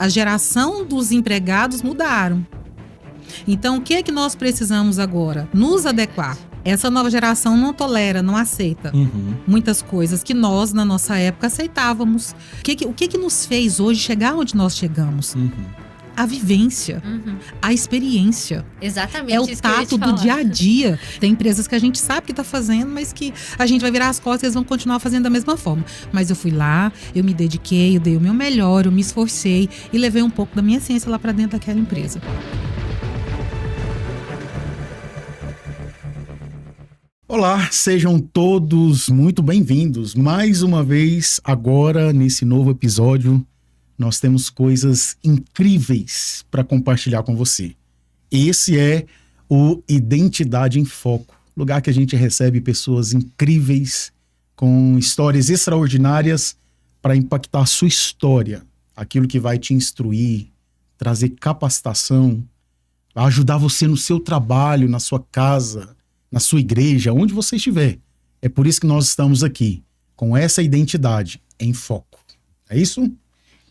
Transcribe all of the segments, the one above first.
A geração dos empregados mudaram. Então, o que é que nós precisamos agora? Nos adequar. Essa nova geração não tolera, não aceita muitas coisas que nós, na nossa época, aceitávamos. O que nos fez hoje chegar onde nós chegamos? A vivência, a experiência. Exatamente. É o tato do dia a dia. Tem empresas que a gente sabe que está fazendo, mas que a gente vai virar as costas e eles vão continuar fazendo da mesma forma. Mas eu fui lá, eu me dediquei, eu dei o meu melhor, eu me esforcei e levei um pouco da minha essência lá para dentro daquela empresa. Olá, sejam todos muito bem-vindos. Mais uma vez, agora, nesse novo episódio, nós temos coisas incríveis para compartilhar com você. Esse é o Identidade em Foco, lugar que a gente recebe pessoas incríveis, com histórias extraordinárias para impactar a sua história, aquilo que vai te instruir, trazer capacitação, ajudar você no seu trabalho, na sua casa, na sua igreja, onde você estiver. É por isso que nós estamos aqui, com essa identidade em foco. É isso?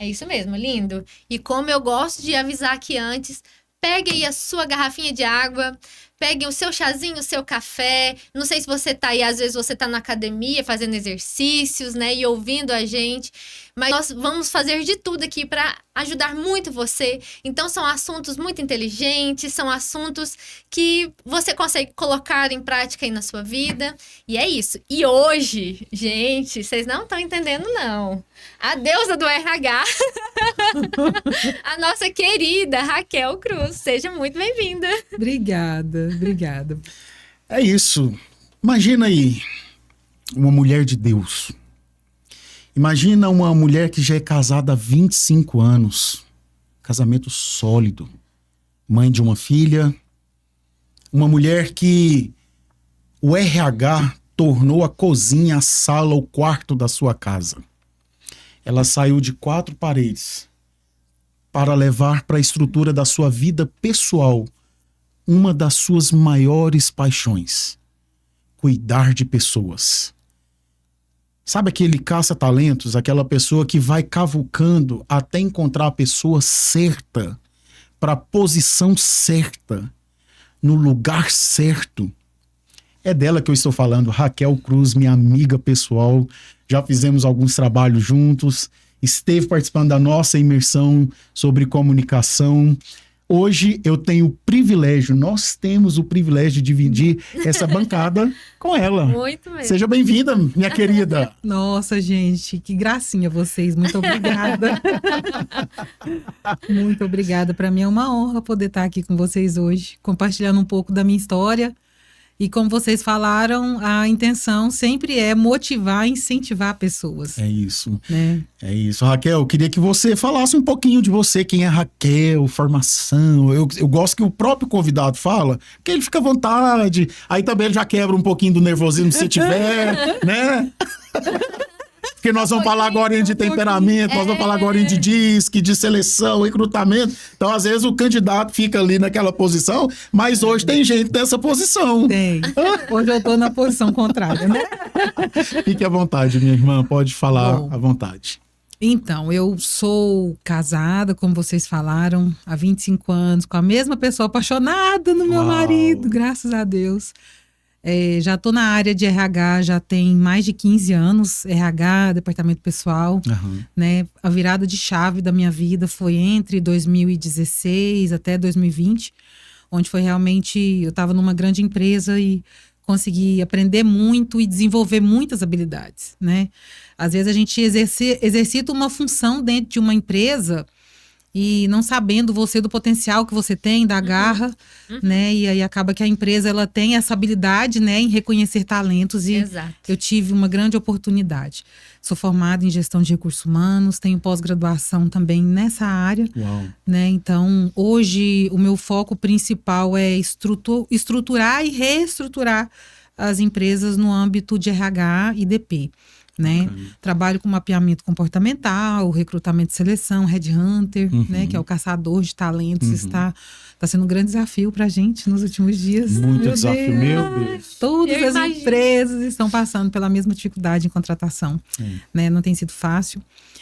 É isso mesmo, lindo. E como eu gosto de avisar aqui antes, pegue aí a sua garrafinha de água, pegue o seu chazinho, o seu café. Não sei se você tá aí, às vezes você tá na academia fazendo exercícios, né, e ouvindo a gente. Mas nós vamos fazer de tudo aqui para ajudar muito você. Então, são assuntos muito inteligentes, são assuntos que você consegue colocar em prática aí na sua vida. E é isso. E hoje, gente, vocês não estão entendendo, não. A deusa do RH, a nossa querida Raquel Cruz. Seja muito bem-vinda. Obrigada. É isso. Imagina aí uma mulher de Deus. Imagina uma mulher que já é casada há 25 anos. Casamento sólido. Mãe de uma filha. Uma mulher que o RH tornou a cozinha, a sala, o quarto da sua casa. Ela saiu de 4 paredes para levar para a estrutura da sua vida pessoal uma das suas maiores paixões: cuidar de pessoas. Sabe aquele caça-talentos, aquela pessoa que vai cavucando até encontrar a pessoa certa, para a posição certa, no lugar certo? É dela que eu estou falando, Raquel Cruz, minha amiga pessoal. Já fizemos alguns trabalhos juntos, esteve participando da nossa imersão sobre comunicação. Hoje eu tenho o privilégio, nós temos o privilégio de dividir essa bancada com ela. Muito mesmo. Seja bem-vinda, minha querida. Nossa, gente, que gracinha vocês. Muito obrigada. Muito obrigada. Para mim é uma honra poder estar aqui com vocês hoje, compartilhando um pouco da minha história. E como vocês falaram, a intenção sempre é motivar e incentivar pessoas. É isso. Né? É isso. Raquel, eu queria que você falasse um pouquinho de você, quem é Raquel, formação. Eu gosto que o próprio convidado fala, que ele fica à vontade. Aí também ele já quebra um pouquinho do nervosismo se tiver, né? Porque nós vamos falar agora de temperamento, nós vamos falar agora de DISC, de seleção, recrutamento. Então, às vezes, o candidato fica ali naquela posição, mas hoje tem gente nessa posição. Tem. Hoje eu tô na posição contrária, né? Fique à vontade, minha irmã, pode falar à vontade. Então, eu sou casada, como vocês falaram, há 25 anos, com a mesma pessoa, apaixonada no meu marido, graças a Deus. Já estou na área de RH, já tem mais de 15 anos, RH, departamento pessoal, né? A virada de chave da minha vida foi entre 2016 até 2020, onde foi realmente, eu estava numa grande empresa e consegui aprender muito e desenvolver muitas habilidades, né? Às vezes a gente exercita uma função dentro de uma empresa e não sabendo você do potencial que você tem, da garra, né? E aí acaba que a empresa ela tem essa habilidade, né, em reconhecer talentos. E Exato. Eu tive uma grande oportunidade. Sou formada em gestão de recursos humanos, tenho pós-graduação também nessa área. Né? Então, hoje o meu foco principal é estruturar e reestruturar as empresas no âmbito de RH e DP. Né? Trabalho com mapeamento comportamental, recrutamento e seleção, headhunter, né? Que é o caçador de talentos. Está sendo um grande desafio para a gente nos últimos dias. Muito desafio, meu Deus. Todas as empresas estão passando pela mesma dificuldade em contratação, né? Não tem sido fácil.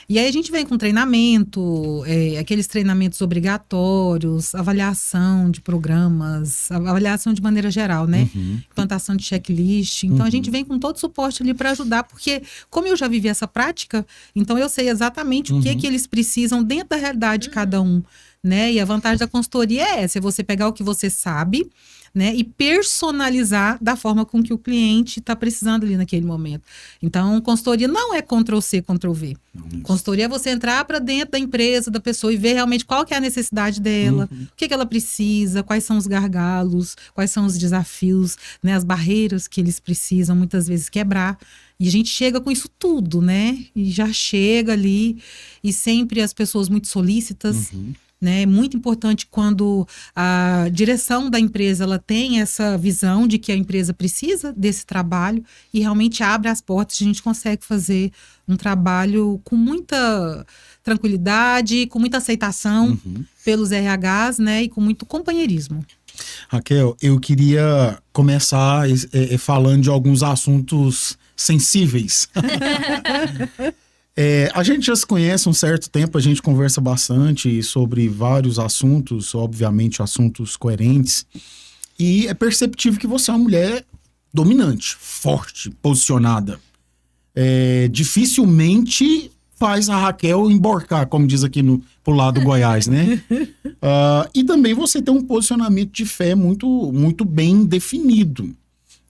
E aí a gente vem com treinamento, aqueles treinamentos obrigatórios, avaliação de programas, avaliação de maneira geral, né? Implantação de checklist. Então a gente vem com todo o suporte ali para ajudar, porque como eu já vivi essa prática, então eu sei exatamente o que eles precisam dentro da realidade de cada um, né? E a vantagem da consultoria é essa, é você pegar o que você sabe, né, e personalizar da forma com que o cliente está precisando ali naquele momento. Então, consultoria não é Ctrl+C, Ctrl+V. Consultoria é você entrar para dentro da empresa, da pessoa e ver realmente qual que é a necessidade dela, o que ela precisa, quais são os gargalos, quais são os desafios, né, as barreiras que eles precisam muitas vezes quebrar. E a gente chega com isso tudo, né? E já chega ali, e sempre as pessoas muito solícitas, né? É muito importante quando a direção da empresa ela tem essa visão de que a empresa precisa desse trabalho e realmente abre as portas, a gente consegue fazer um trabalho com muita tranquilidade, com muita aceitação pelos RHs, né? E com muito companheirismo. Raquel, eu queria começar falando de alguns assuntos sensíveis. A gente já se conhece há um certo tempo, a gente conversa bastante sobre vários assuntos, obviamente assuntos coerentes, e é perceptível que você é uma mulher dominante, forte, posicionada. Dificilmente faz a Raquel emborcar, como diz aqui pro lado do Goiás, né? E também você tem um posicionamento de fé muito, muito bem definido.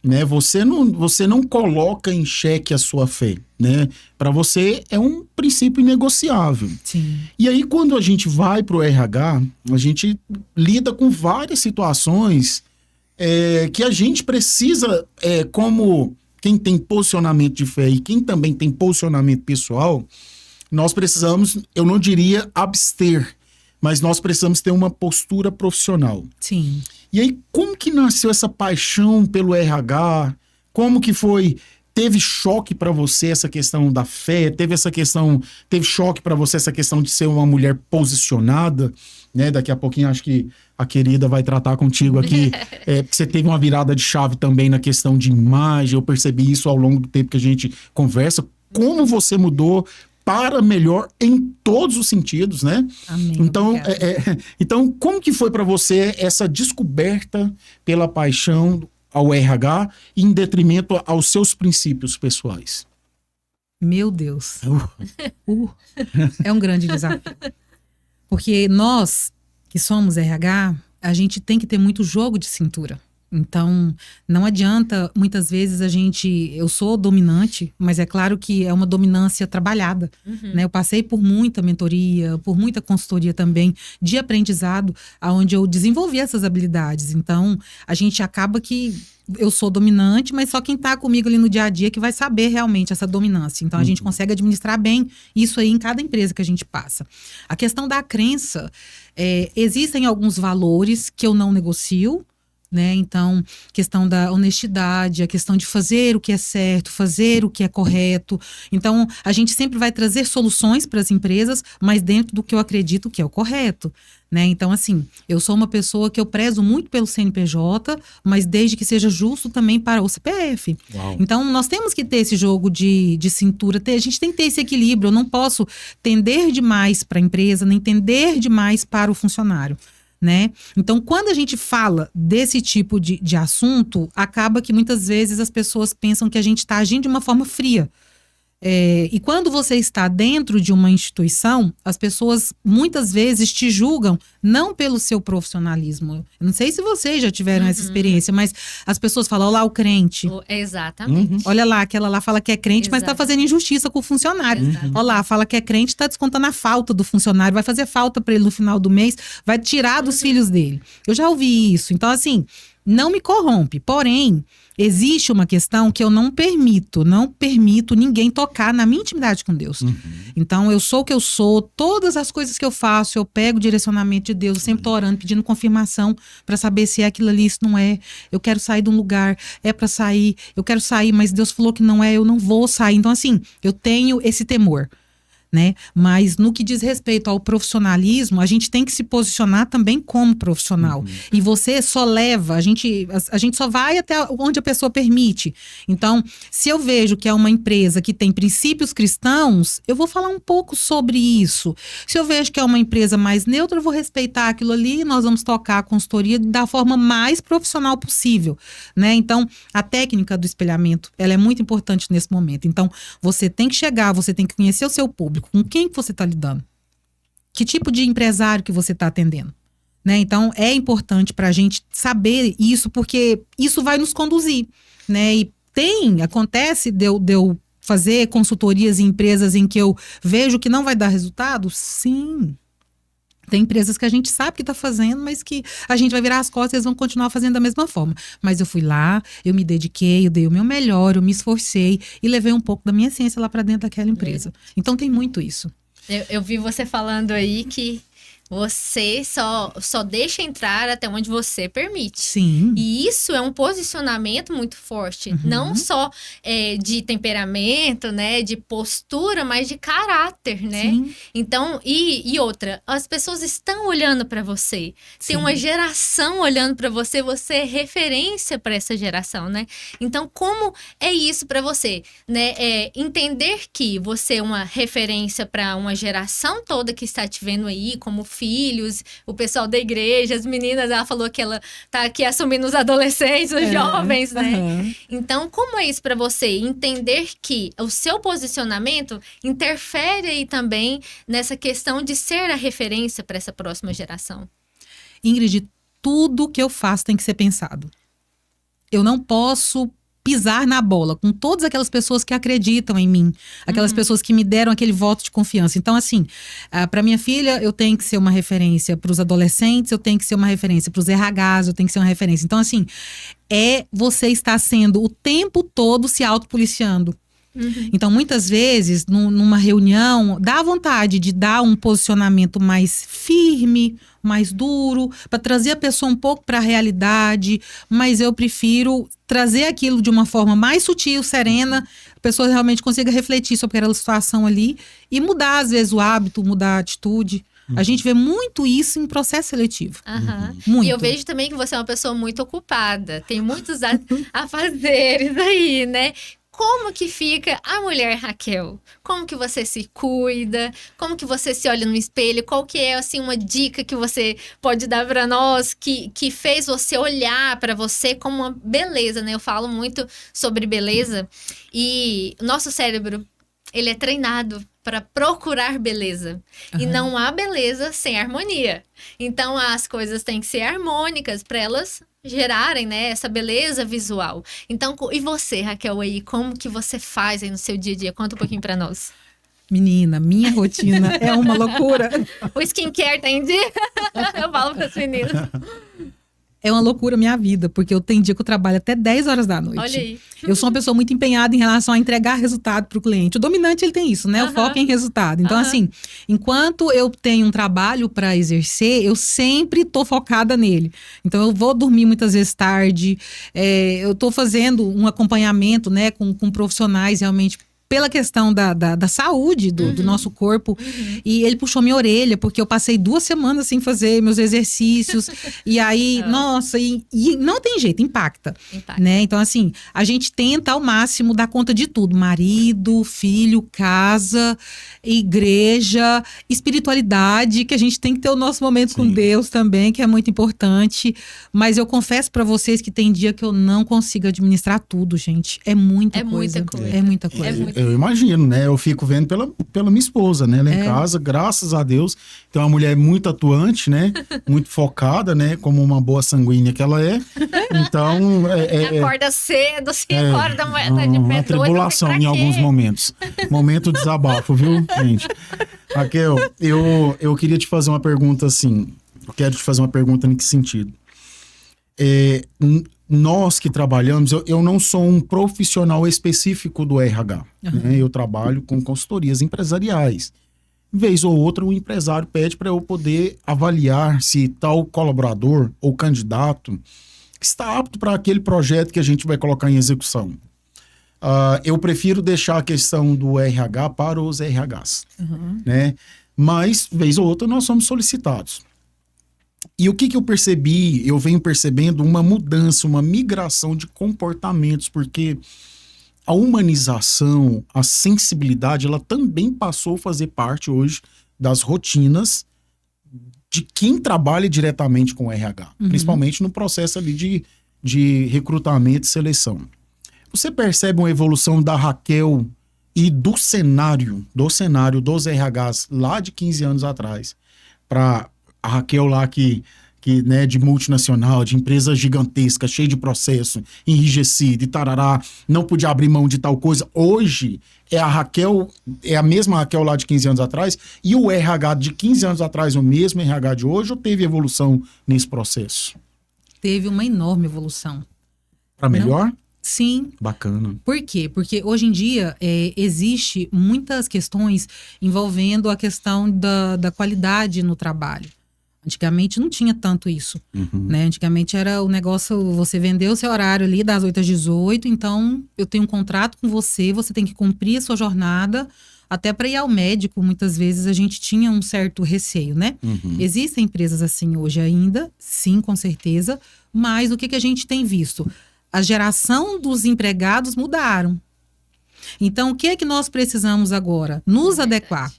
Né? Você não coloca em xeque a sua fé, né? Para você é um princípio inegociável. Sim. E aí quando a gente vai para o RH, a gente lida com várias situações que a gente precisa, como quem tem posicionamento de fé e quem também tem posicionamento pessoal, nós precisamos, eu não diria abster, mas nós precisamos ter uma postura profissional. Sim. E aí, como que nasceu essa paixão pelo RH? Como que foi? Teve choque para você essa questão da fé? Teve choque para você essa questão de ser uma mulher posicionada? Né? Daqui a pouquinho acho que a querida vai tratar contigo aqui. Porque você teve uma virada de chave também na questão de imagem. Eu percebi isso ao longo do tempo que a gente conversa. Como você mudou para melhor em todos os sentidos, né? Amém. Então, como que foi para você essa descoberta pela paixão ao RH em detrimento aos seus princípios pessoais? Meu Deus. É um grande desafio. Porque nós, que somos RH, a gente tem que ter muito jogo de cintura. Então, não adianta, muitas vezes eu sou dominante, mas é claro que é uma dominância trabalhada, né? Eu passei por muita mentoria, por muita consultoria também, de aprendizado, onde eu desenvolvi essas habilidades. Então, a gente acaba que eu sou dominante, mas só quem está comigo ali no dia a dia que vai saber realmente essa dominância. Então, a gente consegue administrar bem isso aí em cada empresa que a gente passa. A questão da crença, existem alguns valores que eu não negocio, né? Então, questão da honestidade, a questão de fazer o que é certo, fazer o que é correto. Então, a gente sempre vai trazer soluções para as empresas, mas dentro do que eu acredito que é o correto, né? Então, assim, eu sou uma pessoa que eu prezo muito pelo CNPJ, mas desde que seja justo também para o CPF. Uau. Então, nós temos que ter esse jogo de cintura, a gente tem que ter esse equilíbrio. Eu não posso tender demais para a empresa, nem tender demais para o funcionário, né? Então, quando a gente fala desse tipo de assunto, acaba que muitas vezes as pessoas pensam que a gente está agindo de uma forma fria. E quando você está dentro de uma instituição, as pessoas muitas vezes te julgam não pelo seu profissionalismo. Eu não sei se vocês já tiveram essa experiência, mas as pessoas falam, olha lá o crente. Exatamente. Olha lá, aquela lá fala que é crente, mas está fazendo injustiça com o funcionário. Olha lá, fala que é crente, está descontando a falta do funcionário, vai fazer falta para ele no final do mês, vai tirar dos filhos dele. Eu já ouvi isso. Então, assim, não me corrompe. Porém, existe uma questão que eu não permito ninguém tocar na minha intimidade com Deus. Então, eu sou o que eu sou, todas as coisas que eu faço, eu pego o direcionamento de Deus, eu sempre tô orando, pedindo confirmação para saber se é aquilo ali, se não é. Eu quero sair de um lugar, é para sair, eu quero sair, mas Deus falou que não é, eu não vou sair. Então, assim, eu tenho esse temor. né? Mas no que diz respeito ao profissionalismo, a gente tem que se posicionar também como profissional. E você só leva, a gente só vai até onde a pessoa permite. Então, se eu vejo que é uma empresa que tem princípios cristãos, eu vou falar um pouco sobre isso. Se eu vejo que é uma empresa mais neutra, eu vou respeitar aquilo ali e nós vamos tocar a consultoria da forma mais profissional possível, né? Então, a técnica do espelhamento, ela é muito importante nesse momento. Então, você tem que chegar, você tem que conhecer o seu público. Com quem que você está lidando? Que tipo de empresário que você está atendendo? Né? Então, é importante para a gente saber isso, porque isso vai nos conduzir. Né? E acontece de eu fazer consultorias em empresas em que eu vejo que não vai dar resultado? Sim. Tem empresas que a gente sabe que está fazendo, mas que a gente vai virar as costas e eles vão continuar fazendo da mesma forma. Mas eu fui lá, eu me dediquei, eu dei o meu melhor, eu me esforcei e levei um pouco da minha essência lá para dentro daquela empresa. Então tem muito isso. Eu vi você falando aí que você só deixa entrar até onde você permite. Sim. E isso é um posicionamento muito forte. Não só de temperamento, né? De postura, mas de caráter, né? Sim. Então, e outra, as pessoas estão olhando para você. Tem uma geração olhando para você, você é referência para essa geração, né? Então, como é isso para você? Né? Entender que você é uma referência para uma geração toda que está te vendo aí, como filhos, o pessoal da igreja, as meninas, ela falou que ela tá aqui assumindo os adolescentes, os jovens, né? Então, como é isso para você? Entender que o seu posicionamento interfere aí também nessa questão de ser a referência para essa próxima geração. Ingrid, tudo que eu faço tem que ser pensado. Eu não posso pisar na bola com todas aquelas pessoas que acreditam em mim, aquelas pessoas que me deram aquele voto de confiança. Então, assim, para minha filha, eu tenho que ser uma referência para os adolescentes, eu tenho que ser uma referência para os RHs, eu tenho que ser uma referência. Então, assim, você está sendo o tempo todo se autopoliciando. Então, muitas vezes, numa reunião, dá vontade de dar um posicionamento mais firme, mais duro, para trazer a pessoa um pouco para a realidade, mas eu prefiro trazer aquilo de uma forma mais sutil, serena, a pessoa realmente consiga refletir sobre aquela situação ali e mudar, às vezes, o hábito, mudar a atitude. A gente vê muito isso em processo seletivo. Muito. E eu vejo também que você é uma pessoa muito ocupada. Tem muitos afazeres aí, né? Como que fica a mulher Raquel? Como que você se cuida? Como que você se olha no espelho? Qual que é, assim, uma dica que você pode dar para nós que fez você olhar para você como uma beleza, né? Eu falo muito sobre beleza e o nosso cérebro, ele é treinado para procurar beleza. E não há beleza sem harmonia. Então, as coisas têm que ser harmônicas para elas gerarem, né, essa beleza visual. Então, e você, Raquel, aí, como que você faz aí no seu dia a dia? Conta um pouquinho para nós. Menina, minha rotina é uma loucura. O skincare tá em dia? Eu falo para as meninas. É uma loucura a minha vida, porque eu tenho dia que eu trabalho até 10 horas da noite. Olha aí. Eu sou uma pessoa muito empenhada em relação a entregar resultado para o cliente. O dominante, ele tem isso, né? O foco é em resultado. Então, assim, enquanto eu tenho um trabalho para exercer, eu sempre tô focada nele. Então, eu vou dormir muitas vezes tarde. Eu tô fazendo um acompanhamento, né, com profissionais realmente pela questão da saúde do nosso corpo. E ele puxou minha orelha, porque eu passei 2 semanas sem fazer meus exercícios. E aí, nossa, e não tem jeito, impacta. Né? Então, assim, a gente tenta ao máximo dar conta de tudo. Marido, filho, casa, igreja, espiritualidade, que a gente tem que ter o nosso momento com Deus também, que é muito importante. Mas eu confesso pra vocês que tem dia que eu não consigo administrar tudo, gente. É muita coisa. É muita coisa. Eu imagino, né? Eu fico vendo pela minha esposa, né? Lá em casa, graças a Deus, tem uma mulher muito atuante, né? Muito focada, né? Como uma boa sanguínea que ela é. Então... acorda cedo, 5 horas da manhã, tá de pé. Uma tribulação em alguns momentos. Momento de desabafo, viu, gente? Raquel, eu queria te fazer uma pergunta assim. Eu quero te fazer uma pergunta em que sentido? Nós que trabalhamos, eu não sou um profissional específico do RH. Né? Eu trabalho com consultorias empresariais. Vez ou outra, o empresário pede para eu poder avaliar se tal colaborador ou candidato está apto para aquele projeto que a gente vai colocar em execução. eu prefiro deixar a questão do RH para os RHs, né? Mas, vez ou outra, nós somos solicitados. E o que eu percebi? Eu venho percebendo uma mudança, uma migração de comportamentos, porque a humanização, a sensibilidade, ela também passou a fazer parte hoje das rotinas de quem trabalha diretamente com o RH, principalmente no processo ali de recrutamento e seleção. Você percebe uma evolução da Raquel e do cenário dos RHs lá de 15 anos atrás, para a Raquel lá que né, de multinacional, de empresa gigantesca, cheia de processo, enrijecida e tarará, não podia abrir mão de tal coisa. Hoje, é a mesma Raquel lá de 15 anos atrás, e o RH de 15 anos atrás, o mesmo RH de hoje, ou teve evolução nesse processo? Teve uma enorme evolução. Para melhor? Sim. Bacana. Por quê? Porque hoje em dia existe muitas questões envolvendo a questão da qualidade no trabalho. Antigamente não tinha tanto isso, né? Antigamente era o negócio, você vendeu o seu horário ali das 8 às 18, então eu tenho um contrato com você, você tem que cumprir a sua jornada, até para ir ao médico, muitas vezes a gente tinha um certo receio, né? Existem empresas assim hoje ainda, sim, com certeza, mas o que a gente tem visto? A geração dos empregados mudaram. Então, o que é que nós precisamos agora? Nos adequar.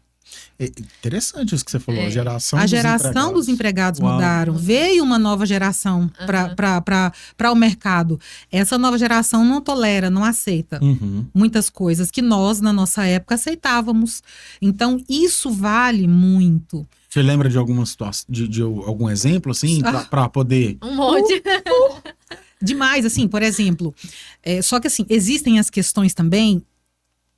É interessante isso que você falou, a geração dos empregados mudaram. Veio uma nova geração para o mercado. Essa nova geração não tolera, não aceita muitas coisas que nós, na nossa época, aceitávamos. Então, isso vale muito. Você lembra de alguma situação, de algum exemplo, assim, para poder... Um monte. Demais, assim, por exemplo. Só que, assim, existem as questões também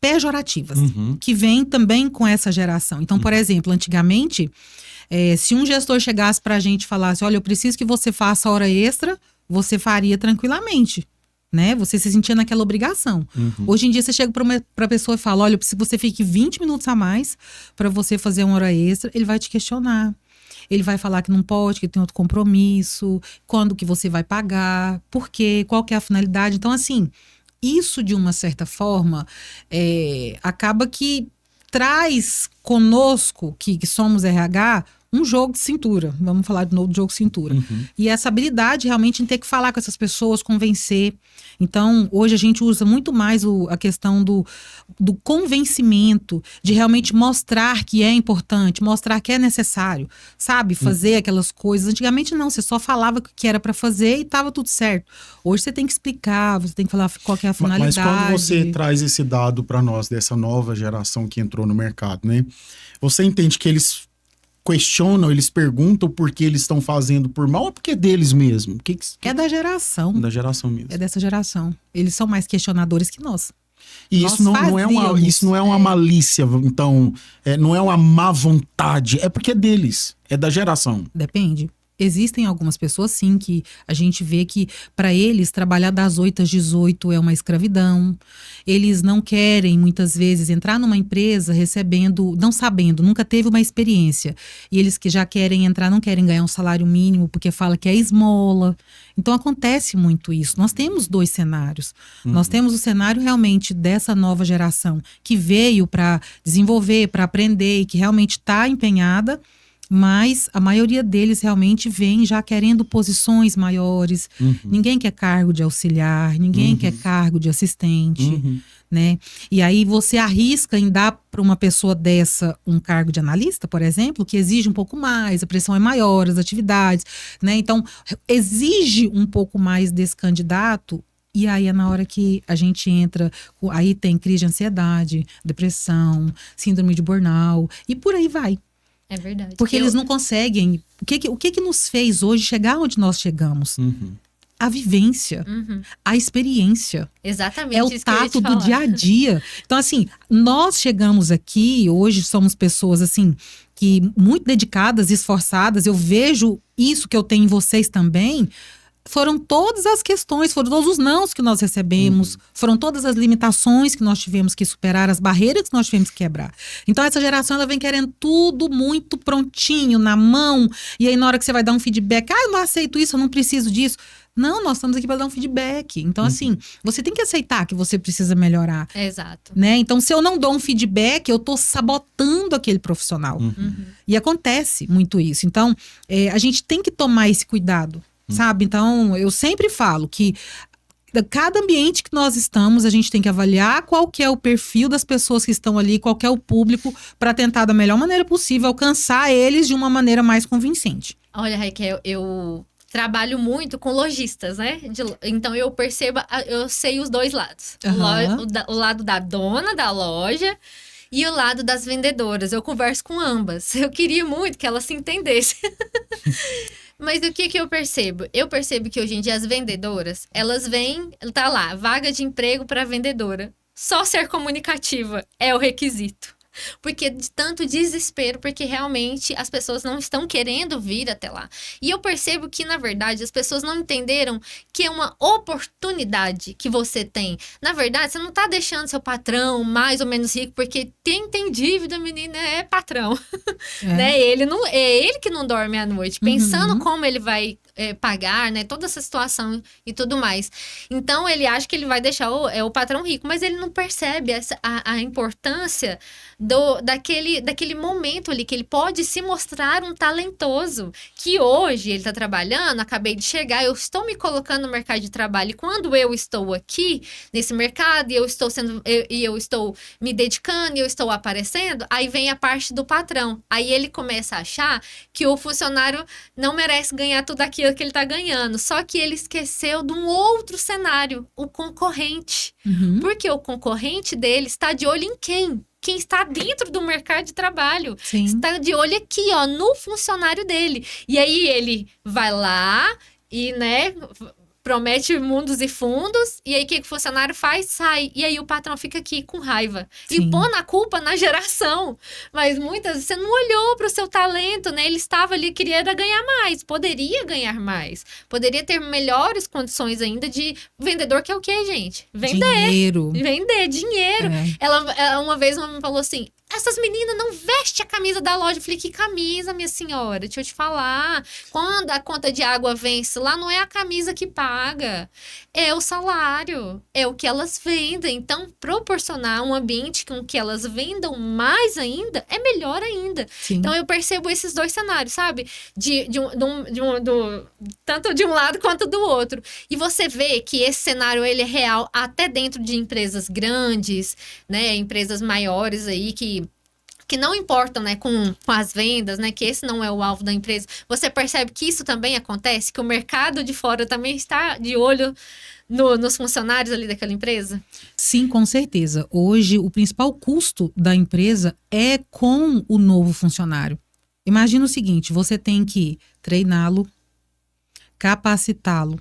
pejorativas, que vêm também com essa geração. Então, por exemplo, antigamente, se um gestor chegasse pra gente e falasse, olha, eu preciso que você faça hora extra, você faria tranquilamente, né? Você se sentia naquela obrigação. Hoje em dia, você chega pra pessoa e fala, olha, eu preciso que você fique 20 minutos a mais pra você fazer uma hora extra, ele vai te questionar. Ele vai falar que não pode, que tem outro compromisso, quando que você vai pagar, por quê, qual que é a finalidade. Então, assim, isso de uma certa forma acaba que traz conosco, que somos RH, um jogo de cintura. Vamos falar de novo de jogo de cintura. E essa habilidade realmente em ter que falar com essas pessoas, convencer. Então, hoje a gente usa muito mais a questão do convencimento, de realmente mostrar que é importante, mostrar que é necessário, sabe? Fazer aquelas coisas. Antigamente não, você só falava que era para fazer e estava tudo certo. Hoje você tem que explicar, você tem que falar qual que é a finalidade. Mas quando você traz esse dado para nós, dessa nova geração que entrou no mercado, né? Você entende que eles questionam, eles perguntam por que eles estão fazendo por mal ou porque é deles mesmo? É da geração. Da geração mesmo. É dessa geração. Eles são mais questionadores que nós. E isso não é uma malícia, então, não é uma má vontade, é porque é deles, é da geração. Depende. Existem algumas pessoas, sim, que a gente vê que para eles trabalhar das 8 às 18 é uma escravidão. Eles não querem, muitas vezes, entrar numa empresa recebendo, não sabendo, nunca teve uma experiência. E eles que já querem entrar, não querem ganhar um salário mínimo porque fala que é esmola. Então acontece muito isso. Nós temos dois cenários. Nós temos o cenário realmente dessa nova geração que veio para desenvolver, para aprender e que realmente está empenhada. Mas a maioria deles realmente vem já querendo posições maiores. Ninguém quer cargo de auxiliar, ninguém quer cargo de assistente, né? E aí você arrisca em dar para uma pessoa dessa um cargo de analista, por exemplo, que exige um pouco mais, a pressão é maior, as atividades, né? Então, exige um pouco mais desse candidato. E aí é na hora que a gente entra, aí tem crise de ansiedade, depressão, síndrome de burnout e por aí vai. É verdade. Porque eles não conseguem. O que nos fez hoje chegar onde nós chegamos? A vivência, a experiência. Exatamente. É o tato do dia a dia. Então, assim, nós chegamos aqui, hoje somos pessoas, assim, que muito dedicadas, esforçadas. Eu vejo isso que eu tenho em vocês também. Foram todas as questões, foram todos os nãos que nós recebemos, foram todas as limitações que nós tivemos que superar, as barreiras que nós tivemos que quebrar. Então essa geração ela vem querendo tudo muito prontinho, na mão, e aí na hora que você vai dar um feedback, eu não aceito isso, eu não preciso disso. Não, nós estamos aqui para dar um feedback. Então, assim, você tem que aceitar que você precisa melhorar. Exato. Né? Então, se eu não dou um feedback, eu tô sabotando aquele profissional. E acontece muito isso. Então, a gente tem que tomar esse cuidado, sabe? Então, eu sempre falo que cada ambiente que nós estamos, a gente tem que avaliar qual que é o perfil das pessoas que estão ali, qual que é o público, para tentar da melhor maneira possível alcançar eles de uma maneira mais convincente. Olha, Raquel, eu trabalho muito com lojistas, né? Então eu percebo, eu sei os dois lados. O lado da dona da loja e o lado das vendedoras. Eu converso com ambas. Eu queria muito que elas se entendessem. Mas o que eu percebo? Eu percebo que hoje em dia as vendedoras, elas vêm, tá lá, vaga de emprego para vendedora. Só ser comunicativa é o requisito. Porque de tanto desespero, porque realmente as pessoas não estão querendo vir até lá. E eu percebo que, na verdade, as pessoas não entenderam que é uma oportunidade que você tem. Na verdade, você não tá deixando seu patrão mais ou menos rico, porque quem tem dívida, menina, é patrão. Né? É ele que não dorme à noite, pensando como ele vai pagar, né? Toda essa situação e tudo mais. Então, ele acha que ele vai deixar o patrão rico, mas ele não percebe a importância daquele momento ali, que ele pode se mostrar um talentoso, que hoje ele tá trabalhando, acabei de chegar, eu estou me colocando no mercado de trabalho, e quando eu estou aqui, nesse mercado, e eu estou me dedicando, e eu estou aparecendo, aí vem a parte do patrão, aí ele começa a achar que o funcionário não merece ganhar tudo aquilo que ele tá ganhando, só que ele esqueceu de um outro cenário, o concorrente, porque o concorrente dele está de olho em quem? Quem está dentro do mercado de trabalho. Sim. Está de olho aqui, ó, no funcionário dele. E aí ele vai lá e, né, promete mundos e fundos. E aí o que o funcionário faz? Sai. E aí o patrão fica aqui com raiva. Sim. E põe a culpa na geração. Mas muitas vezes você não olhou para o seu talento, né? Ele estava ali, queria ganhar mais. Poderia ganhar mais. Poderia ter melhores condições ainda de vendedor, que é o quê, gente? Vender. Vender, dinheiro. Ela uma vez me falou assim, essas meninas não vestem a camisa da loja. Eu falei, que camisa, minha senhora? Deixa eu te falar. Quando a conta de água vence lá, não é a camisa que paga. É o salário. É o que elas vendem. Então, proporcionar um ambiente com que elas vendam mais ainda, é melhor ainda. Sim. Então, eu percebo esses dois cenários, sabe? Tanto de um lado quanto do outro. E você vê que esse cenário, ele é real até dentro de empresas grandes, né? Empresas maiores aí que não importam, né, com as vendas, né, que esse não é o alvo da empresa. Você percebe que isso também acontece, que o mercado de fora também está de olho nos funcionários ali daquela empresa? Sim, com certeza. Hoje, o principal custo da empresa é com o novo funcionário. Imagina o seguinte, você tem que treiná-lo, capacitá-lo,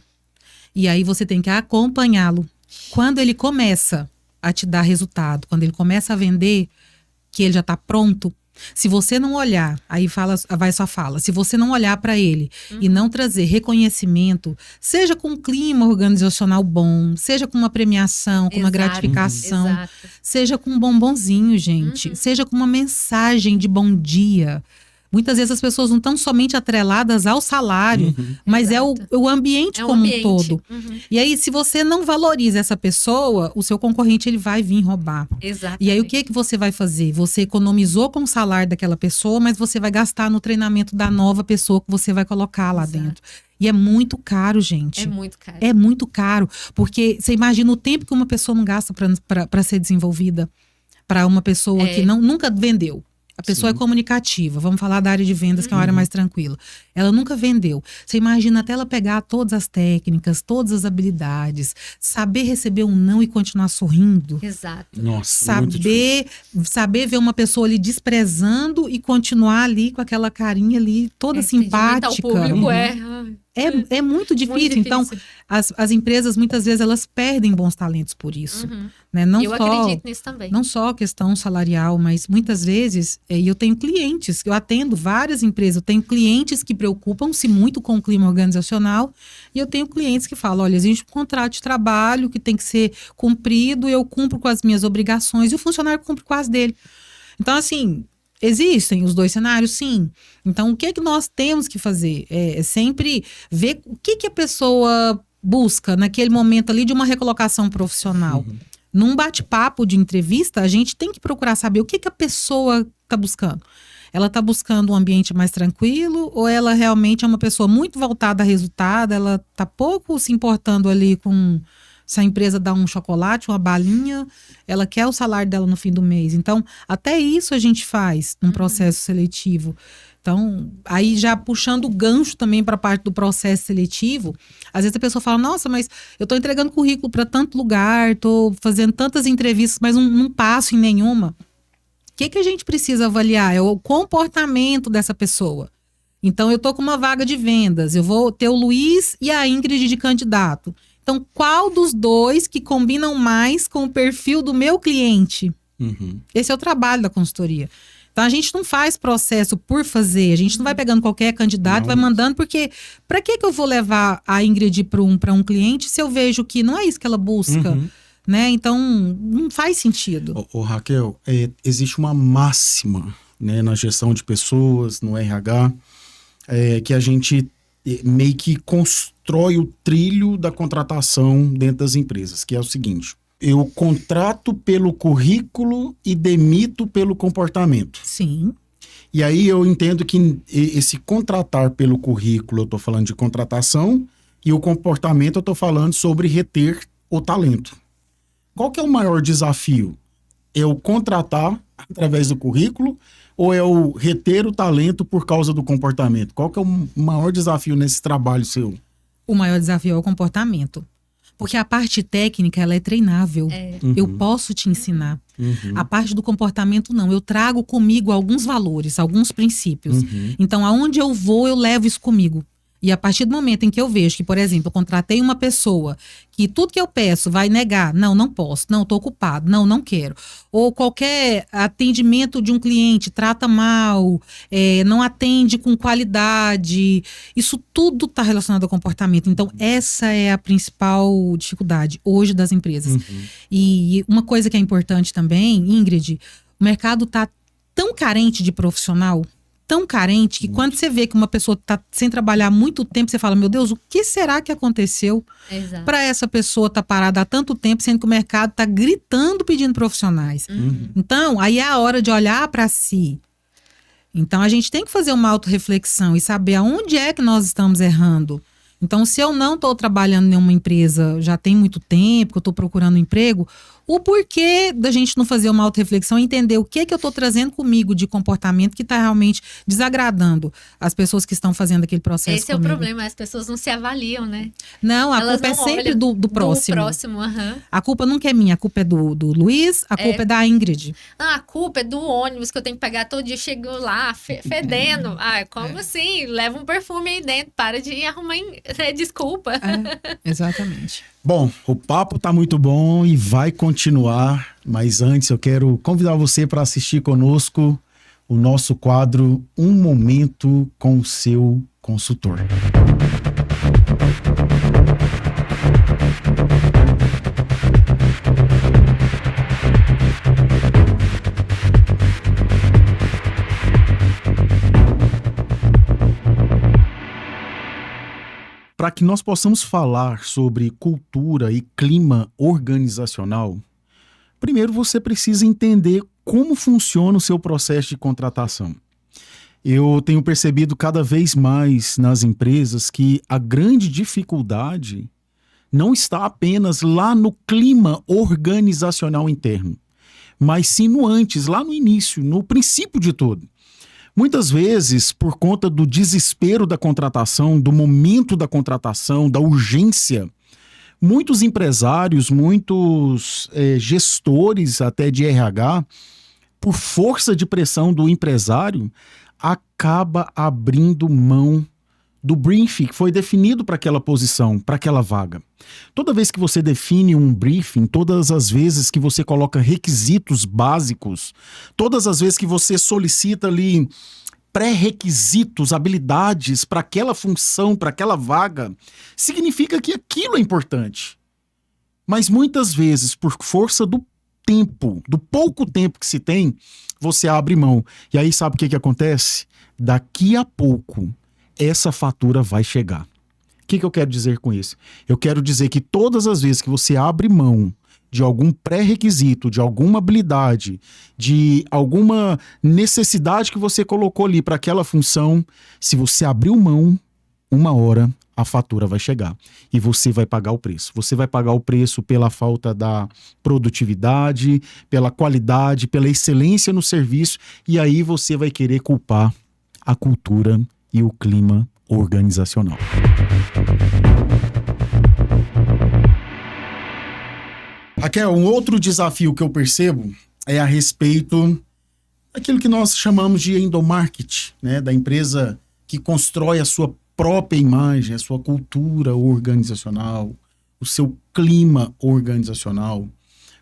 e aí você tem que acompanhá-lo. Quando ele começa a te dar resultado, quando ele começa a vender, que ele já está pronto, se você não olhar, aí vai sua fala, se você não olhar para ele e não trazer reconhecimento, seja com um clima organizacional bom, seja com uma premiação, com uma gratificação, seja com um bombonzinho, gente, seja com uma mensagem de bom dia. Muitas vezes as pessoas não estão somente atreladas ao salário, mas é o ambiente como um todo. E aí, se você não valoriza essa pessoa, o seu concorrente ele vai vir roubar. Exatamente. E aí, o que você vai fazer? Você economizou com o salário daquela pessoa, mas você vai gastar no treinamento da nova pessoa que você vai colocar lá dentro. E é muito caro, gente. É muito caro. É muito caro. Porque você imagina o tempo que uma pessoa não gasta para ser desenvolvida. Para uma pessoa que nunca vendeu. A pessoa é comunicativa, vamos falar da área de vendas, que é uma área mais tranquila. Ela nunca vendeu. Você imagina até ela pegar todas as técnicas, todas as habilidades, saber receber um não e continuar sorrindo. Exato. Nossa, saber ver uma pessoa ali desprezando e continuar ali com aquela carinha ali toda simpática. O público É muito difícil. Então, as empresas, muitas vezes, elas perdem bons talentos por isso. Né? Eu acredito nisso também. Não só a questão salarial, mas muitas vezes, e eu tenho clientes, eu atendo várias empresas, eu tenho clientes que preocupam-se muito com o clima organizacional, e eu tenho clientes que falam, olha, existe um contrato de trabalho que tem que ser cumprido, eu cumpro com as minhas obrigações, e o funcionário cumpre com as dele. Então, assim, Existem os dois cenários, sim. Então, o que é que nós temos que fazer? É sempre ver o que a pessoa busca naquele momento ali de uma recolocação profissional. Num bate-papo de entrevista, a gente tem que procurar saber o que a pessoa está buscando. Ela está buscando um ambiente mais tranquilo ou ela realmente é uma pessoa muito voltada a resultado, ela está pouco se importando ali com se a empresa dá um chocolate, uma balinha, ela quer o salário dela no fim do mês. Então, até isso a gente faz num processo seletivo. Então, aí já puxando o gancho também para a parte do processo seletivo, às vezes a pessoa fala, nossa, mas eu estou entregando currículo para tanto lugar, estou fazendo tantas entrevistas, mas não passo em nenhuma. O que a gente precisa avaliar? É o comportamento dessa pessoa. Então, eu estou com uma vaga de vendas, eu vou ter o Luiz e a Ingrid de candidato. Então, qual dos dois que combinam mais com o perfil do meu cliente? Esse é o trabalho da consultoria. Então, a gente não faz processo por fazer. A gente não vai pegando qualquer candidato, vai mandando, porque para que eu vou levar a Ingrid para um cliente se eu vejo que não é isso que ela busca? Né? Então, não faz sentido. Raquel, existe uma máxima, né, na gestão de pessoas, no RH, que a gente meio que constrói o trilho da contratação dentro das empresas, que é o seguinte: eu contrato pelo currículo e demito pelo comportamento. Sim. E aí eu entendo que esse contratar pelo currículo, eu estou falando de contratação, e o comportamento eu estou falando sobre reter o talento. Qual que é o maior desafio? É o contratar através do currículo ou é o reter o talento por causa do comportamento? Qual que é o maior desafio nesse trabalho seu? O maior desafio é o comportamento. Porque a parte técnica, ela é treinável. Eu posso te ensinar. A parte do comportamento, não. Eu trago comigo alguns valores, alguns princípios. Então, aonde eu vou, eu levo isso comigo. E a partir do momento em que eu vejo que, por exemplo, eu contratei uma pessoa que tudo que eu peço vai negar, não posso, não, estou ocupado, não quero. Ou qualquer atendimento de um cliente trata mal, não atende com qualidade, isso tudo está relacionado ao comportamento. Então, essa é a principal dificuldade hoje das empresas. E uma coisa que é importante também, Ingrid, o mercado está tão carente de profissional, tão carente, que quando você vê que uma pessoa está sem trabalhar há muito tempo, você fala, meu Deus, o que será que aconteceu para essa pessoa estar parada há tanto tempo, sendo que o mercado está gritando pedindo profissionais. Então, aí é a hora de olhar para si. Então, a gente tem que fazer uma autorreflexão e saber aonde é que nós estamos errando. Então, se eu não estou trabalhando em uma empresa já tem muito tempo, que eu estou procurando emprego, o porquê da gente não fazer uma autorreflexão e entender o que eu estou trazendo comigo de comportamento que está realmente desagradando as pessoas que estão fazendo aquele processo Esse comigo. é o problema, as pessoas não se avaliam, né? Não, a Elas culpa não é sempre olham do próximo. Do próximo, A culpa nunca é minha, a culpa é do Luiz, a culpa é da Ingrid. A culpa é do ônibus que eu tenho que pegar todo dia, chego lá fedendo. Como assim? Leva um perfume aí dentro, para de arrumar desculpa. Exatamente. Bom, o papo tá muito bom e vai continuar, mas antes eu quero convidar você para assistir conosco o nosso quadro Um Momento com o Seu Consultor. Para que nós possamos falar sobre cultura e clima organizacional, primeiro você precisa entender como funciona o seu processo de contratação. Eu tenho percebido cada vez mais nas empresas que a grande dificuldade não está apenas lá no clima organizacional interno, mas sim no antes, lá no início, no princípio de tudo. Muitas vezes, por conta do desespero da contratação, do momento da contratação, da urgência, muitos empresários, muitos gestores até de RH, por força de pressão do empresário, acaba abrindo mão do briefing que foi definido para aquela posição, para aquela vaga. Toda vez que você define um briefing, todas as vezes que você coloca requisitos básicos, todas as vezes que você solicita ali pré-requisitos, habilidades para aquela função, para aquela vaga, significa que aquilo é importante. Mas muitas vezes, por força do tempo, do pouco tempo que se tem, você abre mão. E aí sabe o que acontece? Daqui a pouco, essa fatura vai chegar. O que eu quero dizer com isso? Eu quero dizer que todas as vezes que você abre mão de algum pré-requisito, de alguma habilidade, de alguma necessidade que você colocou ali para aquela função, se você abriu mão, uma hora a fatura vai chegar e você vai pagar o preço. Você vai pagar o preço pela falta da produtividade, pela qualidade, pela excelência no serviço, e aí você vai querer culpar a cultura e o clima organizacional. Raquel, um outro desafio que eu percebo é a respeito daquilo que nós chamamos de endomarketing, né? Da empresa que constrói a sua própria imagem, a sua cultura organizacional, o seu clima organizacional.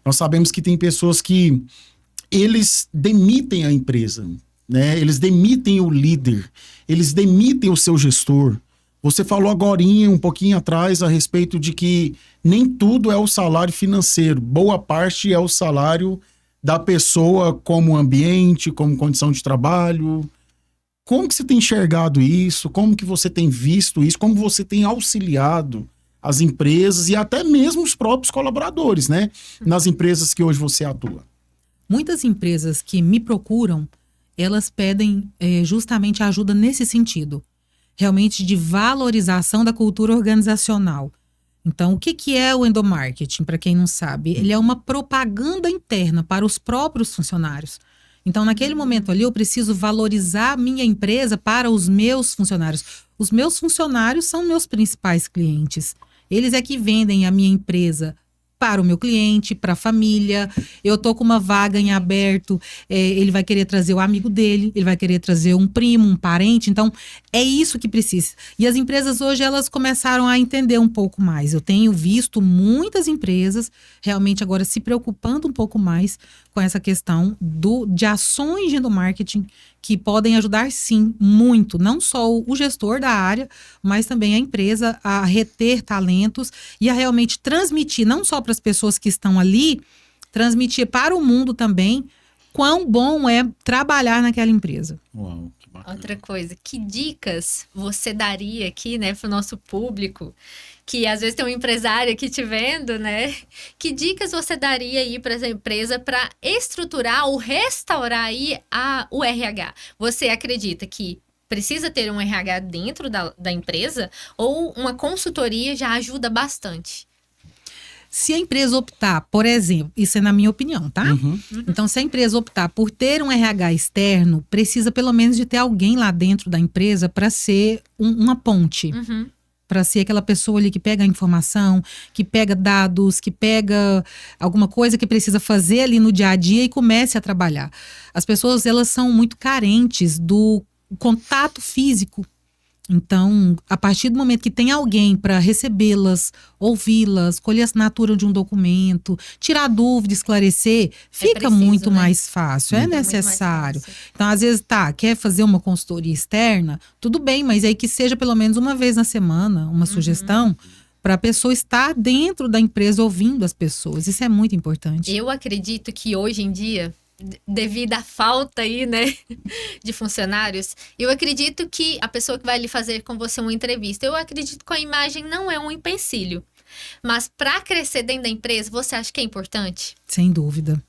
Nós sabemos que tem pessoas que eles demitem a empresa, né? Eles demitem o líder, eles demitem o seu gestor. Você falou agorinha, um pouquinho atrás, a respeito de que nem tudo é o salário financeiro. Boa parte é o salário da pessoa como ambiente, como condição de trabalho. Como que você tem enxergado isso? Como que você tem visto isso? Como você tem auxiliado as empresas e até mesmo os próprios colaboradores, né? Nas empresas que hoje você atua. Muitas empresas que me procuram, elas pedem justamente ajuda nesse sentido. Realmente de valorização da cultura organizacional. Então, o que é o endomarketing, para quem não sabe? Ele é uma propaganda interna para os próprios funcionários. Então, naquele momento ali, eu preciso valorizar a minha empresa para os meus funcionários. Os meus funcionários são meus principais clientes. Eles é que vendem a minha empresa para o meu cliente, para a família. Eu tô com uma vaga em aberto, ele vai querer trazer o amigo dele, ele vai querer trazer um primo, um parente. Então, é isso que precisa. E as empresas hoje, elas começaram a entender um pouco mais. Eu tenho visto muitas empresas realmente agora se preocupando um pouco mais com essa questão de ações de endomarketing que podem ajudar, sim, muito, não só o gestor da área, mas também a empresa a reter talentos e a realmente transmitir, não só para as pessoas que estão ali, transmitir para o mundo também quão bom é trabalhar naquela empresa. Uau, que bacana. Outra coisa, que dicas você daria aqui, né, para o nosso público, que às vezes tem um empresário aqui te vendo, né? Que dicas você daria aí para essa empresa para estruturar ou restaurar aí o RH? Você acredita que precisa ter um RH dentro da empresa ou uma consultoria já ajuda bastante? Se a empresa optar, por exemplo, isso é na minha opinião, tá? Então, se a empresa optar por ter um RH externo, precisa pelo menos de ter alguém lá dentro da empresa para ser uma ponte. Para ser aquela pessoa ali que pega a informação, que pega dados, que pega alguma coisa que precisa fazer ali no dia a dia e comece a trabalhar. As pessoas, elas são muito carentes do contato físico. Então, a partir do momento que tem alguém para recebê-las, ouvi-las, colher a assinatura de um documento, tirar dúvida, esclarecer, fica preciso, muito né? mais fácil, é necessário. Então, às vezes, quer fazer uma consultoria externa, tudo bem, mas aí que seja pelo menos uma vez na semana, uma sugestão, para a pessoa estar dentro da empresa ouvindo as pessoas. Isso é muito importante. Eu acredito que hoje em dia, devido à falta aí, né, de funcionários, eu acredito que a pessoa que vai lhe fazer com você uma entrevista, eu acredito que a imagem não é um empecilho. Mas para crescer dentro da empresa, você acha que é importante? Sem dúvida.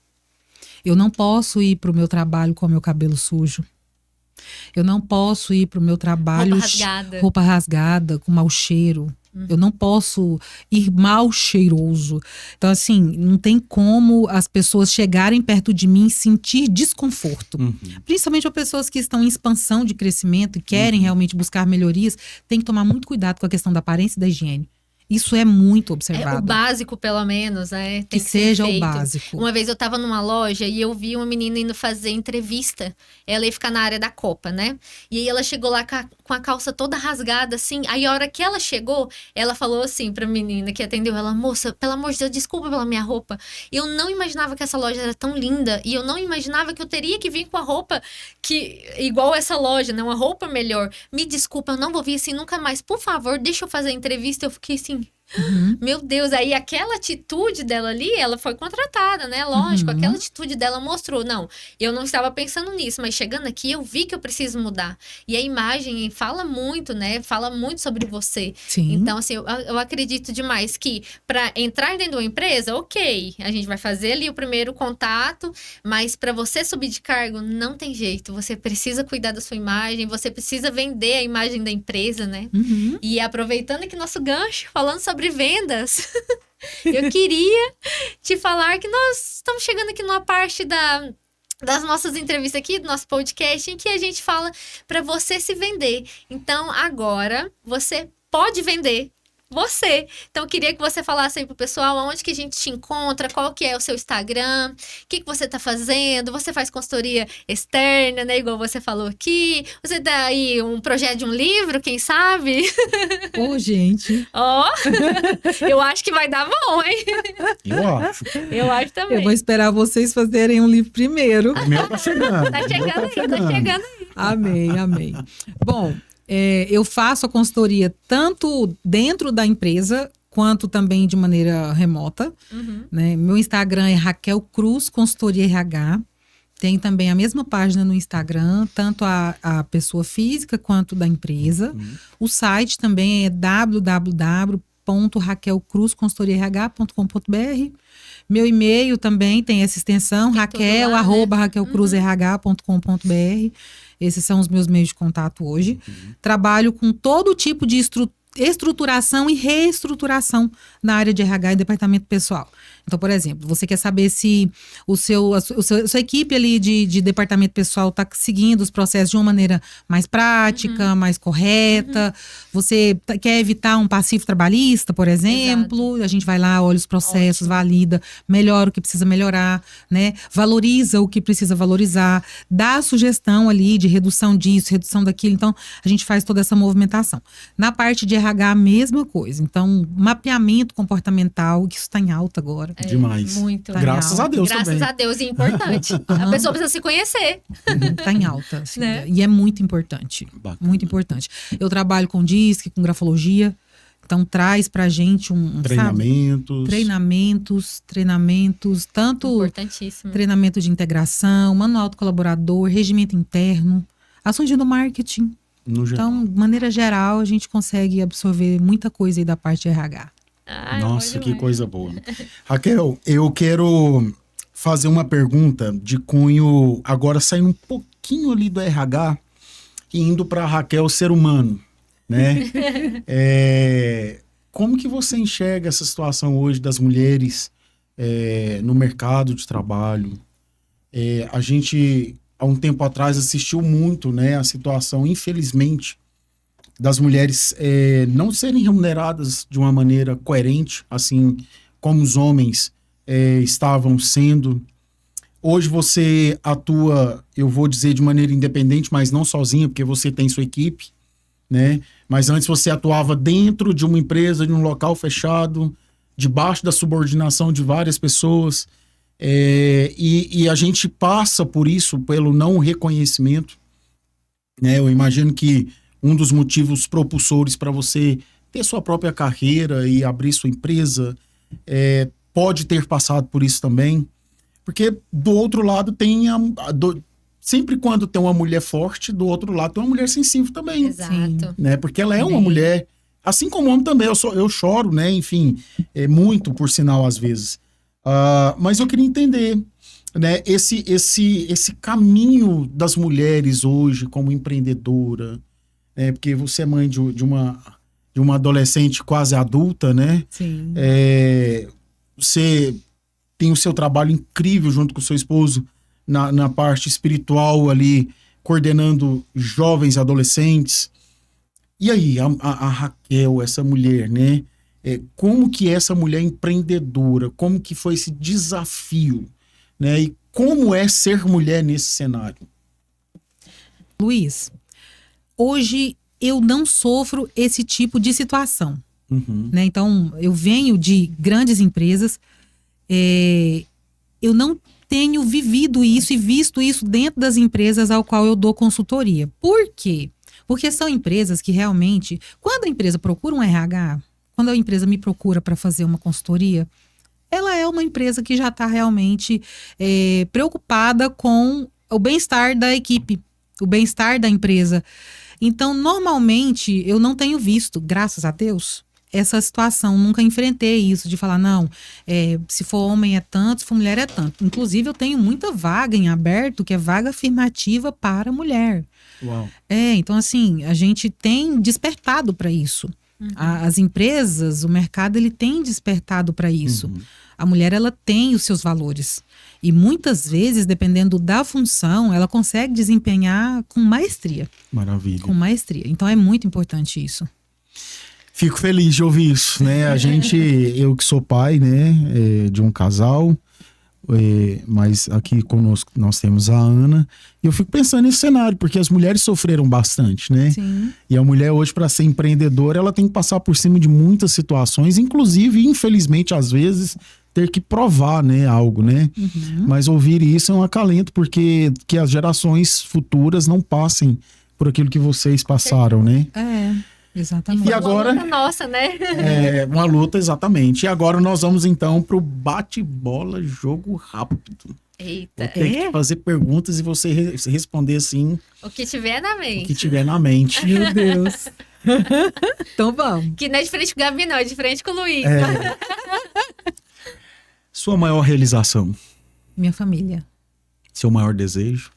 Eu não posso ir para o meu trabalho com o meu cabelo sujo. Eu não posso ir para o meu trabalho roupa rasgada, com mau cheiro. Eu não posso ir mal cheiroso. Então, assim, não tem como as pessoas chegarem perto de mim e sentir desconforto. Principalmente as pessoas que estão em expansão de crescimento e querem realmente buscar melhorias, tem que tomar muito cuidado com a questão da aparência e da higiene. Isso é muito observado. É o básico, pelo menos, né? Tem que seja ser feito. O básico. Uma vez eu tava numa loja e eu vi uma menina indo fazer entrevista. Ela ia ficar na área da Copa, né? E aí ela chegou lá com a calça toda rasgada, assim. Aí a hora que ela chegou, ela falou assim pra menina que atendeu ela: moça, pelo amor de Deus, desculpa pela minha roupa. Eu não imaginava que essa loja era tão linda. E eu não imaginava que eu teria que vir com a roupa igual essa loja, né? Uma roupa melhor. Me desculpa, eu não vou vir assim nunca mais. Por favor, deixa eu fazer a entrevista. Eu fiquei assim, Meu Deus, aí aquela atitude dela ali, ela foi contratada, né? Lógico, aquela atitude dela mostrou, não, eu não estava pensando nisso, mas chegando aqui eu vi que eu preciso mudar. E a imagem fala muito, né? Fala muito sobre você. Sim. Então, assim, eu acredito demais que para entrar dentro de uma empresa, ok, a gente vai fazer ali o primeiro contato, mas para você subir de cargo, não tem jeito. Você precisa cuidar da sua imagem, você precisa vender a imagem da empresa, né? E aproveitando aqui nosso gancho, falando sobre vendas, eu queria te falar que nós estamos chegando aqui numa parte das nossas entrevistas aqui, do nosso podcast, em que a gente fala para você se vender. Então, agora, você pode vender você. Então, eu queria que você falasse aí pro pessoal onde que a gente te encontra, qual que é o seu Instagram, o que você tá fazendo, você faz consultoria externa, né, igual você falou aqui, você dá aí um projeto de um livro, quem sabe? Ô, gente. Ó, eu acho que vai dar bom, hein? Eu acho. Eu acho também. Eu vou esperar vocês fazerem um livro primeiro. O meu tá chegando. Tá chegando aí, tá chegando aí. Amém, amém. Bom, eu faço a consultoria tanto dentro da empresa, quanto também de maneira remota. Né? Meu Instagram é Raquel Cruz Consultoria RH. Tem também a mesma página no Instagram, tanto a pessoa física quanto da empresa. O site também é www.raquelcruzconsultoriarh.com.br. Meu e-mail também tem essa extensão, raquel@raquelcruzrh.com.br. Esses são os meus meios de contato hoje. Trabalho com todo tipo de estruturação e reestruturação na área de RH e departamento pessoal. Então, por exemplo, você quer saber se a sua equipe ali de departamento pessoal está seguindo os processos de uma maneira mais prática, mais correta. Você quer evitar um passivo trabalhista, por exemplo. A gente vai lá, olha os processos, valida, melhora o que precisa melhorar, né? Valoriza o que precisa valorizar, dá sugestão ali de redução disso, redução daquilo. Então, a gente faz toda essa movimentação. Na parte de RH, a mesma coisa. Então, mapeamento comportamental, que isso está em alta agora. Demais. Muito. Tá Graças a Deus Graças também. a Deus, e importante. A pessoa precisa se conhecer. Tá em alta. Assim, Né? E é muito importante. Bacana. Muito importante. Eu trabalho com DISC, com grafologia. Então, traz pra gente treinamentos, tanto Importantíssimo. treinamento de integração, manual do colaborador, regimento interno, ações de marketing. No geral. Então, de maneira geral, a gente consegue absorver muita coisa aí da parte de RH. Ai, Nossa, bom que demais. coisa boa. Raquel, eu quero fazer uma pergunta de cunho, agora saindo um pouquinho ali do RH e indo para Raquel ser humano, né? Como que você enxerga essa situação hoje das mulheres no mercado de trabalho? A gente, há um tempo atrás, assistiu muito, né, a situação, infelizmente, das mulheres não serem remuneradas de uma maneira coerente, assim como os homens estavam sendo. Hoje você atua, eu vou dizer, de maneira independente, mas não sozinha, porque você tem sua equipe, né? Mas antes você atuava dentro de uma empresa, de um local fechado, debaixo da subordinação de várias pessoas. E a gente passa por isso, pelo não reconhecimento, né? Eu imagino que um dos motivos propulsores para você ter sua própria carreira e abrir sua empresa pode ter passado por isso também. Porque do outro lado tem sempre quando tem uma mulher forte, do outro lado tem uma mulher sensível também. Exato. Né? Porque ela é uma mulher, assim como homem também, eu choro, né? Enfim, muito, por sinal, às vezes. Mas eu queria entender, né, esse caminho das mulheres hoje como empreendedora, porque você é mãe de uma adolescente quase adulta, né? Sim. Você tem o seu trabalho incrível junto com o seu esposo na parte espiritual ali, coordenando jovens e adolescentes. E aí, a Raquel, essa mulher, né? Como que essa mulher empreendedora, como que foi esse desafio, né? E como é ser mulher nesse cenário? Luiz, hoje eu não sofro esse tipo de situação. Né? Então, eu venho de grandes empresas, eu não tenho vivido isso e visto isso dentro das empresas ao qual eu dou consultoria. Por quê? Porque são empresas que realmente, quando a empresa procura um RH, quando a empresa me procura para fazer uma consultoria, ela é uma empresa que já está realmente preocupada com o bem-estar da equipe, o bem-estar da empresa. Então, normalmente, eu não tenho visto, graças a Deus, essa situação. Nunca enfrentei isso de falar, não, se for homem é tanto, se for mulher é tanto. Inclusive, eu tenho muita vaga em aberto, que é vaga afirmativa para mulher. Uau. Então, assim, a gente tem despertado para isso. As empresas, o mercado, ele tem despertado para isso. A mulher, ela tem os seus valores. E muitas vezes, dependendo da função, ela consegue desempenhar com maestria. Maravilha. Com maestria. Então, é muito importante isso. Fico feliz de ouvir isso, né? Eu que sou pai, né, de um casal, mas aqui conosco nós temos a Ana, e eu fico pensando nesse cenário, porque as mulheres sofreram bastante, né? Sim. E a mulher hoje, para ser empreendedora, ela tem que passar por cima de muitas situações, inclusive, infelizmente, às vezes, ter que provar, né, algo, né? Mas ouvir isso é um acalento, porque que as gerações futuras não passem por aquilo que vocês passaram, né? Exatamente. E agora, uma luta nossa, né? Uma luta, exatamente. E agora nós vamos então pro bate-bola, jogo rápido. Eita. Vou ter que te fazer perguntas e você responder assim, O que tiver na o mente. que tiver na mente. Meu Deus. Então vamos. Que não é de frente com o Gabi, não, é de frente com o Luiz. Sua maior realização? Minha família. Seu maior desejo?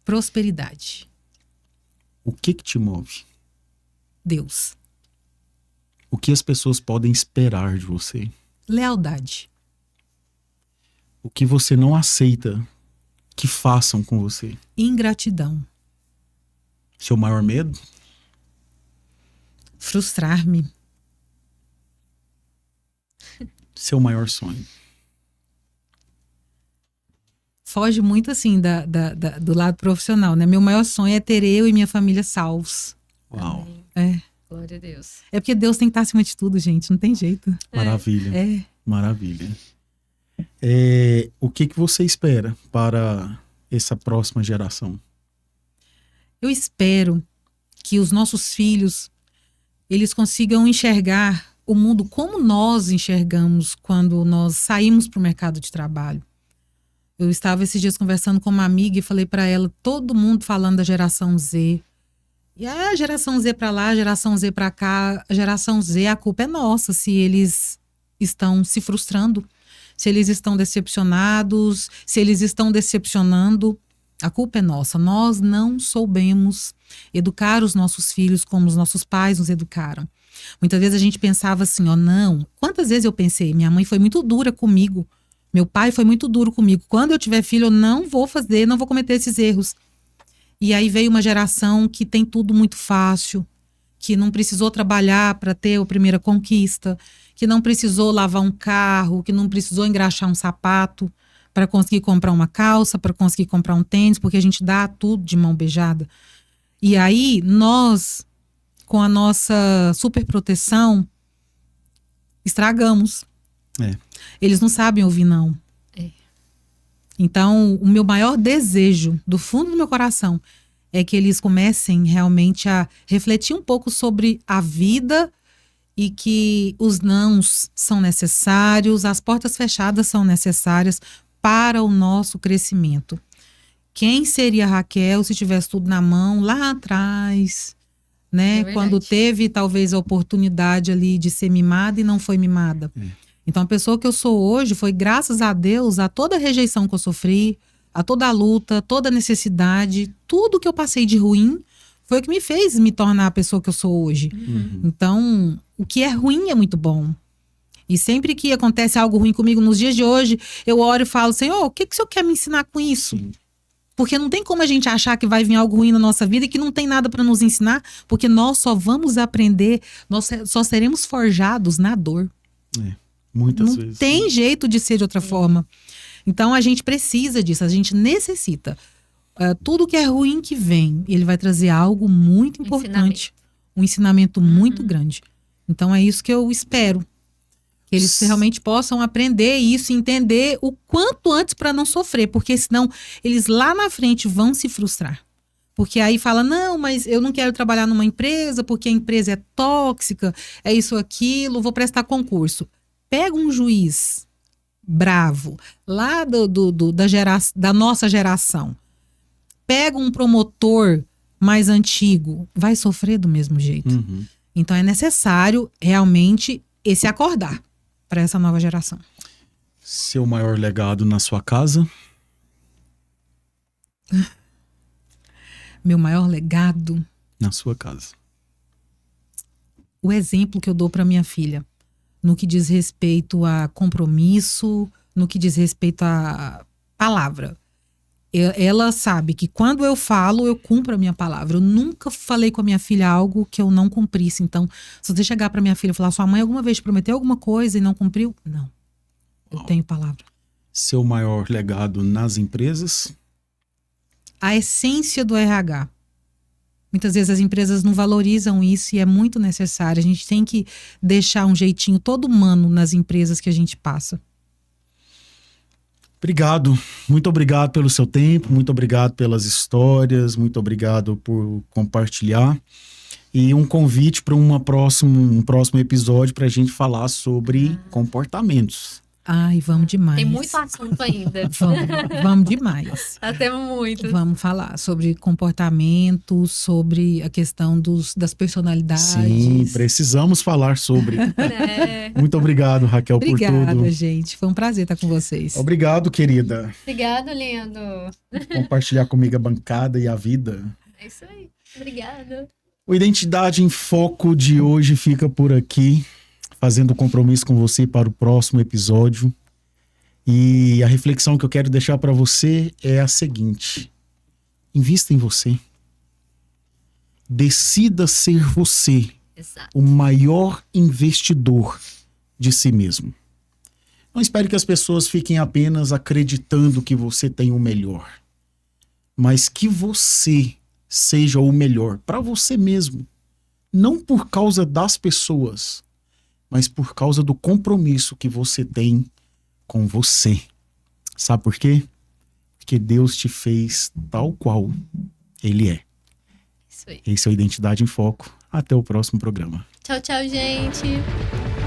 Prosperidade. O que te move? Deus. O que as pessoas podem esperar de você? Lealdade. O que você não aceita que façam com você? Ingratidão. Seu maior medo? Frustrar-me. Seu maior sonho? Foge muito assim do lado profissional, né? Meu maior sonho é ter eu e minha família salvos. Uau. Glória a Deus. É porque Deus tem que estar acima de tudo, gente. Não tem jeito. Maravilha. Maravilha. O que você espera para essa próxima geração? Eu espero que os nossos filhos, eles consigam enxergar o mundo como nós enxergamos quando nós saímos para o mercado de trabalho. Eu estava esses dias conversando com uma amiga e falei para ela, todo mundo falando da geração Z. E a geração Z para lá, a geração Z para cá, a geração Z, a culpa é nossa se eles estão se frustrando, se eles estão decepcionados, se eles estão decepcionando. A culpa é nossa. Nós não soubemos educar os nossos filhos como os nossos pais nos educaram. Muitas vezes a gente pensava assim, não. Quantas vezes eu pensei, minha mãe foi muito dura comigo, meu pai foi muito duro comigo. Quando eu tiver filho, eu não vou cometer esses erros. E aí veio uma geração que tem tudo muito fácil, que não precisou trabalhar para ter a primeira conquista, que não precisou lavar um carro, que não precisou engraxar um sapato para conseguir comprar uma calça, para conseguir comprar um tênis, porque a gente dá tudo de mão beijada. E aí nós, com a nossa super proteção, estragamos. Eles não sabem ouvir não. Então, o meu maior desejo, do fundo do meu coração, é que eles comecem realmente a refletir um pouco sobre a vida e que os nãos são necessários, as portas fechadas são necessárias para o nosso crescimento. Quem seria a Raquel se tivesse tudo na mão lá atrás, né? Quando teve talvez a oportunidade ali de ser mimada e não foi mimada. Então, a pessoa que eu sou hoje foi graças a Deus a toda a rejeição que eu sofri, a toda a luta, toda a necessidade, tudo que eu passei de ruim foi o que me fez me tornar a pessoa que eu sou hoje. Então, o que é ruim é muito bom. E sempre que acontece algo ruim comigo nos dias de hoje, eu oro e falo, Senhor, o que o Senhor quer me ensinar com isso? Porque não tem como a gente achar que vai vir algo ruim na nossa vida e que não tem nada para nos ensinar, porque nós só vamos aprender, nós só seremos forjados na dor. Muitas não vezes. Tem jeito de ser de outra forma. Então a gente precisa disso, a gente necessita. Tudo que é ruim que vem, ele vai trazer algo muito importante. Um ensinamento muito grande. Então é isso que eu espero. Que eles realmente possam aprender isso e entender o quanto antes para não sofrer. Porque senão eles lá na frente vão se frustrar. Porque aí fala, não, mas eu não quero trabalhar numa empresa porque a empresa é tóxica, é isso, aquilo, vou prestar concurso. Pega um juiz bravo, lá da nossa geração. Pega um promotor mais antigo, vai sofrer do mesmo jeito. Uhum. Então é necessário realmente esse acordar para essa nova geração. Seu maior legado na sua casa? Meu maior legado, Na sua casa. o exemplo que eu dou para minha filha, no que diz respeito a compromisso, no que diz respeito a palavra. Ela sabe que quando eu falo, eu cumpro a minha palavra. Eu nunca falei com a minha filha algo que eu não cumprisse. Então, se você chegar para minha filha e falar, sua mãe alguma vez prometeu alguma coisa e não cumpriu? Não. Eu tenho palavra. Seu maior legado nas empresas? A essência do RH. Muitas vezes as empresas não valorizam isso e é muito necessário. A gente tem que deixar um jeitinho todo humano nas empresas que a gente passa. Obrigado. Muito obrigado pelo seu tempo, muito obrigado pelas histórias, muito obrigado por compartilhar. E um convite para um próximo episódio para a gente falar sobre comportamentos. Ai, vamos demais. Tem muito assunto ainda. Vamos demais. Temos muito. Vamos falar sobre comportamento, sobre a questão das personalidades. Sim, precisamos falar sobre. Muito obrigado, Raquel, por tudo. Obrigada, gente. Foi um prazer estar com vocês. Obrigado, querida. Obrigado, lindo. Compartilhar comigo a bancada e a vida. É isso aí. Obrigada. O Identidade em Foco de hoje fica por aqui, fazendo compromisso com você para o próximo episódio. E a reflexão que eu quero deixar para você é a seguinte: invista em você. Decida ser você. Exato. O maior investidor de si mesmo. Não espere que as pessoas fiquem apenas acreditando que você tem o melhor, mas que você seja o melhor para você mesmo. Não por causa das pessoas, mas por causa do compromisso que você tem com você. Sabe por quê? Porque Deus te fez tal qual Ele é. Isso aí. Esse é o Identidade em Foco. Até o próximo programa. Tchau, tchau, gente.